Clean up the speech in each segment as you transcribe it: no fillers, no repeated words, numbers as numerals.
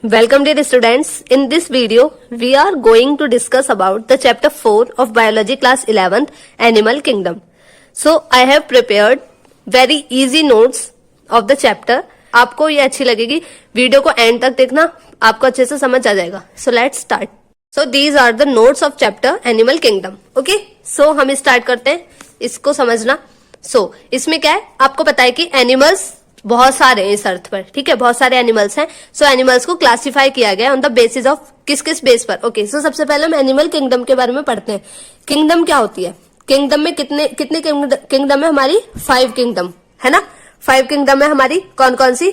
Welcome dear students. In this video, we are going to discuss about the chapter 4 of biology class 11th animal kingdom. So I have prepared very easy notes of the chapter. आपको ये अच्छी लगेगी, video को and तक देखना, आपको अच्छे से समझ आ जाएगा. So let's start. So these are the notes of chapter animal kingdom. Okay? So हम स्टार्ट करते हैं, इसको समझना. So इसमें क्या है, आपको पता है कि एनिमल्स बहुत सारे हैं इस अर्थ पर, ठीक है, बहुत सारे एनिमल्स हैं. सो एनिमल्स को क्लासिफाई किया गया ऑन द बेसिस ऑफ किस किस बेस पर. ओके, सो सबसे पहले हम एनिमल किंगडम के बारे में पढ़ते हैं. किंगडम क्या होती है? किंगडम में कितने कितने किंगडम है हमारी? 5 किंगडम है ना. 5 किंगडम है हमारी. कौन कौन सी?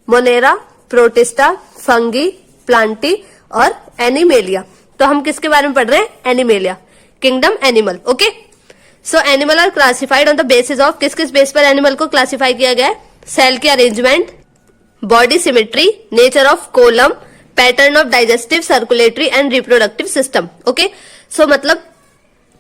मोनेरा, प्रोटिस्टा, फंगी, प्लांटी और एनिमेलिया. तो हम किसके बारे में पढ़ रहे हैं? Animalia, kingdom animal. Okay, so animal are classified on the basis of किस किस बेस पर एनिमल को क्लासिफाई किया गया है? सेल की arrangement, body symmetry, nature of coelom, pattern of digestive, circulatory and reproductive system. Okay, so मतलब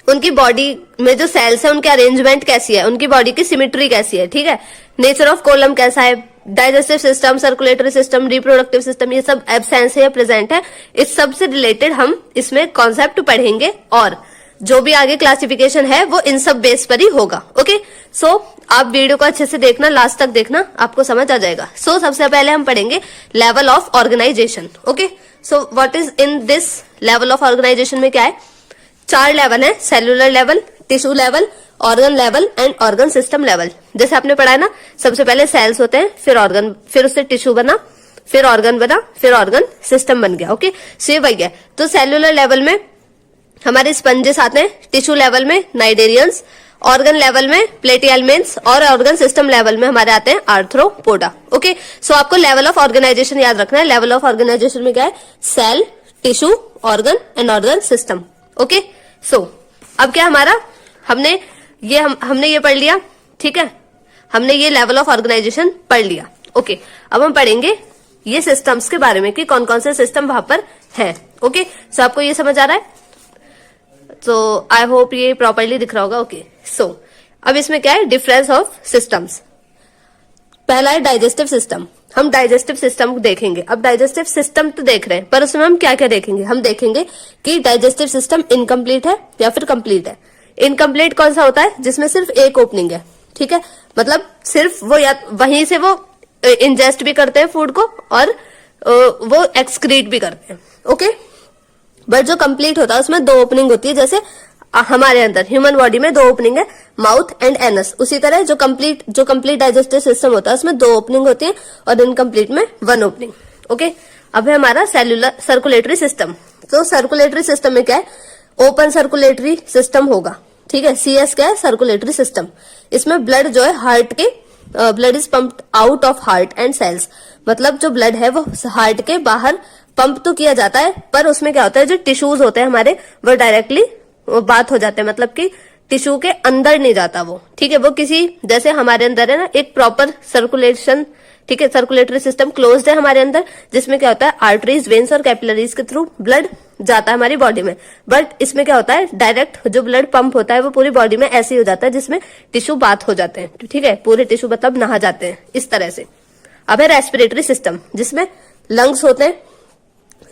उनकी बॉडी में जो सेल्स है उनकी अरेंजमेंट कैसी है, उनकी बॉडी की सिमेट्री कैसी है, ठीक है. नेचर ऑफ कोलम कैसा है, digestive system, circulatory system, reproductive system, ये सब एब्सेंस है या प्रेजेंट है. इस सब से रिलेटेड हम इसमें कॉन्सेप्ट पढ़ेंगे और जो भी आगे क्लासिफिकेशन है वो इन सब बेस पर ही होगा. ओके, सो आप वीडियो को अच्छे से देखना, लास्ट तक देखना, आपको समझ आ जाएगा. सो सबसे पहले हम पढ़ेंगे level of organisation. Okay, so what is in this level of organisation में क्या है? 4 लेवल है. Cellular level, tissue level, organ level and organ system level. जैसे आपने पढ़ा है ना, सबसे पहले सेल्स होते हैं, फिर ऑर्गन, फिर उससे टिश्यू बना, फिर ऑर्गन बना, फिर ऑर्गन सिस्टम बन गया. ओके, सो ये वही है. तो सेलुलर लेवल में हमारे स्पंजेस आते हैं, टिश्यू लेवल में नाइडेरियंस, ऑर्गन लेवल में प्लेटियलमेंट्स और ऑर्गन सिस्टम लेवल में हमारे आते हैं आर्थ्रोपोडा. ओके, सो आपको लेवल ऑफ ऑर्गेनाइजेशन याद रखना है. लेवल ऑफ ऑर्गेनाइजेशन में क्या है? Cell, tissue, organ and organ system. Okay, so अब क्या हमारा, हमने ये पढ़ लिया, ठीक है, हमने ये लेवल ऑफ ऑर्गेनाइजेशन पढ़ लिया. ओके, अब हम पढ़ेंगे ये सिस्टम्स के बारे में कि कौन कौन से सिस्टम वहां पर है. ओके, सो आपको ये समझ आ रहा है? तो आई होप ये प्रॉपरली दिख रहा होगा. ओके, सो अब इसमें क्या है? Difference of systems. पहला है डाइजेस्टिव सिस्टम. हम डाइजेस्टिव सिस्टम देखेंगे. अब डाइजेस्टिव सिस्टम तो देख रहे हैं, पर उसमें हम क्या क्या देखेंगे? हम देखेंगे कि डाइजेस्टिव सिस्टम इनकम्प्लीट है या फिर कंप्लीट है. इनकम्प्लीट कौन सा होता है? जिसमें सिर्फ एक ओपनिंग है, ठीक है, मतलब सिर्फ वो या वहीं से वो इंजेस्ट भी करते हैं फूड को और वो एक्सक्रीट भी करते हैं. ओके, बट जो कंप्लीट होता है उसमें 2 ओपनिंग होती है. जैसे हमारे अंदर ह्यूमन बॉडी में 2 ओपनिंग है, माउथ एंड एनस. उसी तरह जो कंप्लीट डाइजेस्टिव सिस्टम होता है उसमें 2 ओपनिंग होती है और इनकम्प्लीट में 1 ओपनिंग. ओके, अब है हमारा सेलुलर सर्कुलेटरी सिस्टम. तो सर्कुलेटरी सिस्टम में क्या है? ओपन सर्कुलेटरी सिस्टम होगा, ठीक है. CS क्या है? Circulatory system. इसमें ब्लड जो है हार्ट के, blood is pumped out of heart and cells. मतलब जो ब्लड है वो हार्ट के बाहर पंप तो किया जाता है, पर उसमें क्या होता है, जो टिश्यूज होते हैं हमारे वो डायरेक्टली बात हो जाते हैं, मतलब कि टिश्यू के अंदर नहीं जाता वो, ठीक है. वो किसी, जैसे हमारे अंदर है ना एक प्रॉपर सर्कुलेशन, ठीक है, सर्कुलेटरी सिस्टम क्लोज्ड है हमारे अंदर, जिसमें क्या होता है आर्टरीज, वेन्स और कैपिलरीज के थ्रू ब्लड जाता है हमारी बॉडी में. बट इसमें क्या होता है, डायरेक्ट जो ब्लड पंप होता है वो पूरी बॉडी में ऐसे ही हो जाता है जिसमें टिश्यू बात हो जाते हैं, ठीक है, पूरे टिश्यू मतलब नहा जाते हैं इस तरह से. अब है रेस्पिरेटरी सिस्टम, जिसमें लंग्स होते हैं.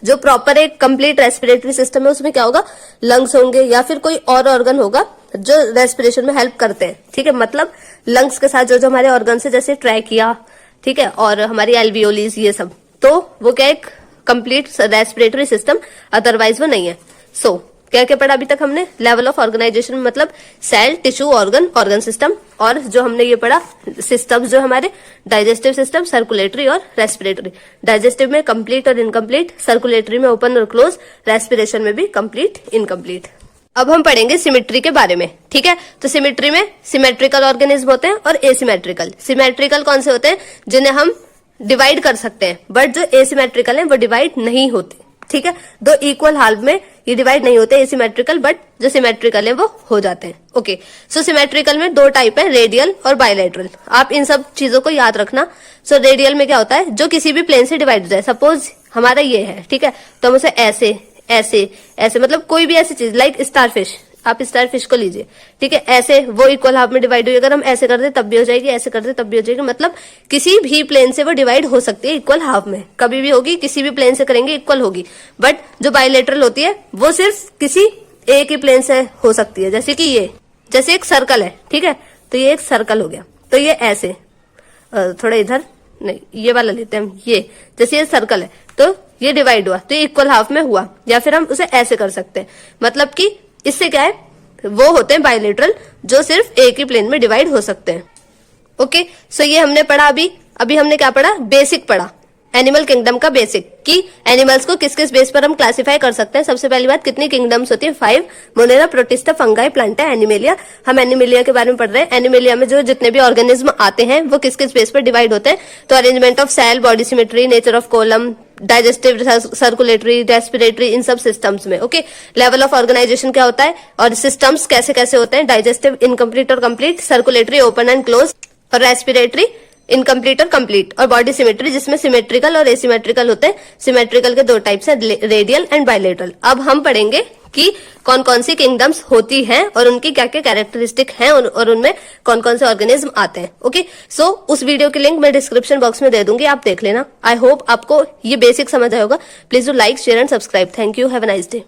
जो प्रॉपर एक कंप्लीट रेस्पिरेटरी सिस्टम है उसमें क्या होगा? लंग्स होंगे या फिर कोई और ऑर्गन होगा जो रेस्पिरेशन में हेल्प करते हैं, ठीक है. मतलब लंग्स के साथ जो हमारे ऑर्गन है, जैसे ट्रैकिया, ठीक है, और हमारी एल्वियोलीज, ये सब, तो वो क्या एक कंप्लीट रेस्पिरेटरी सिस्टम, अदरवाइज वो नहीं है. सो क्या क्या पढ़ा अभी तक हमने? लेवल ऑफ ऑर्गेनाइजेशन मतलब cell, tissue, organ, organ system, और जो हमने ये पढ़ा सिस्टम्स जो हमारे डाइजेस्टिव सिस्टम, सर्कुलेटरी और रेस्पिरेटरी. डाइजेस्टिव में कंप्लीट और इनकम्प्लीट, सर्कुलेटरी में ओपन और क्लोज, रेस्पिरेशन में भी कंप्लीट, इनकम्प्लीट. अब हम पढ़ेंगे सिमेट्री के बारे में, ठीक है. तो सिमेट्री में सिमेट्रिकल ऑर्गेनिज्म होते हैं और एसिमेट्रिकल. सिमेट्रिकल कौन से होते हैं? जिन्हें हम डिवाइड कर सकते हैं, बट जो एसिमेट्रिकल है वो डिवाइड नहीं होते, ठीक है. 2 इक्वल हाल्फ में ये डिवाइड नहीं होते एसिमेट्रिकल, बट जो सिमेट्रिकल है वो हो जाते हैं. ओके, सो सिमेट्रिकल में 2 टाइप है, रेडियल और बायलैटरल. आप इन सब चीजों को याद रखना. सो रेडियल में क्या होता है? जो किसी भी प्लेन से डिवाइड हो जाए. सपोज हमारा ये है, ठीक है, तो हम उसे ऐसे ऐसे ऐसे, मतलब कोई भी ऐसी चीज लाइक स्टारफिश, आप स्टार फिश को लीजिए, ठीक है, ऐसे वो इक्वल हाफ में डिवाइड हुई, अगर हम ऐसे कर दे तब भी हो जाएगी, ऐसे कर दे तब भी हो जाएगी, मतलब किसी भी प्लेन से वो डिवाइड हो सकती है इक्वल हाफ में, कभी भी होगी, किसी भी प्लेन से करेंगे इक्वल होगी। बट जो बायलेटरल होती है वो सिर्फ किसी एक ही प्लेन से हो सकती है, जैसे कि ये, जैसे एक सर्कल है, ठीक है, तो ये एक सर्कल हो गया, तो ये ऐसे थोड़ा इधर नहीं, ये वाला लेते हैं हम, ये जैसे ये सर्कल है तो ये डिवाइड हुआ तो ये इक्वल हाफ में हुआ, या फिर हम उसे ऐसे कर सकते हैं, मतलब कि इससे क्या है, वो होते हैं बायलेटरल जो सिर्फ एक ही प्लेन में डिवाइड हो सकते हैं। ओके, सो ये हमने पढ़ा। अभी हमने क्या पढ़ा, बेसिक पढ़ा, एनिमल किंगडम का बेसिक, कि एनिमल्स को किस किस बेस पर हम क्लासिफाई कर सकते हैं। सबसे पहली बात, कितनी किंगडम्स होती है, 5, Monera, protista, fungi, Plantae, animalia. हम एनिमेलिया के बारे में पढ़ रहे हैं। एनिमेलिया में जो जितने भी ऑर्गेनिज्म आते हैं वो किस किस बेस पर डिवाइड होते हैं, तो arrangement of cell, body symmetry, nature of coelom, digestive, circulatory, respiratory, इन सब सिस्टम्स में। ओके, लेवल ऑफ ऑर्गेनाइजेशन क्या होता है और सिस्टम्स कैसे कैसे होते हैं, डाइजेस्टिव इनकम्प्लीट और complete, circulatory open and close, और रेस्पिरेटरी इनकम्प्लीट और कंप्लीट, और बॉडी सिमेट्री जिसमें सिमेट्रिकल और एसिमेट्रिकल होते हैं। सिमेट्रिकल के 2 टाइप्स हैं, रेडियल एंड बायलेटरल। अब हम पढ़ेंगे कि कौन कौन सी किंगडम्स होती हैं और उनकी क्या क्या कैरेक्टरिस्टिक हैं और उनमें कौन कौन से ऑर्गेनिज्म आते हैं। ओके, सो उस वीडियो की लिंक मैं डिस्क्रिप्शन बॉक्स में दे दूंगी, आप देख लेना। आई होप आपको ये बेसिक समझ आया होगा। Please do like, share and subscribe. Thank you, have a nice day.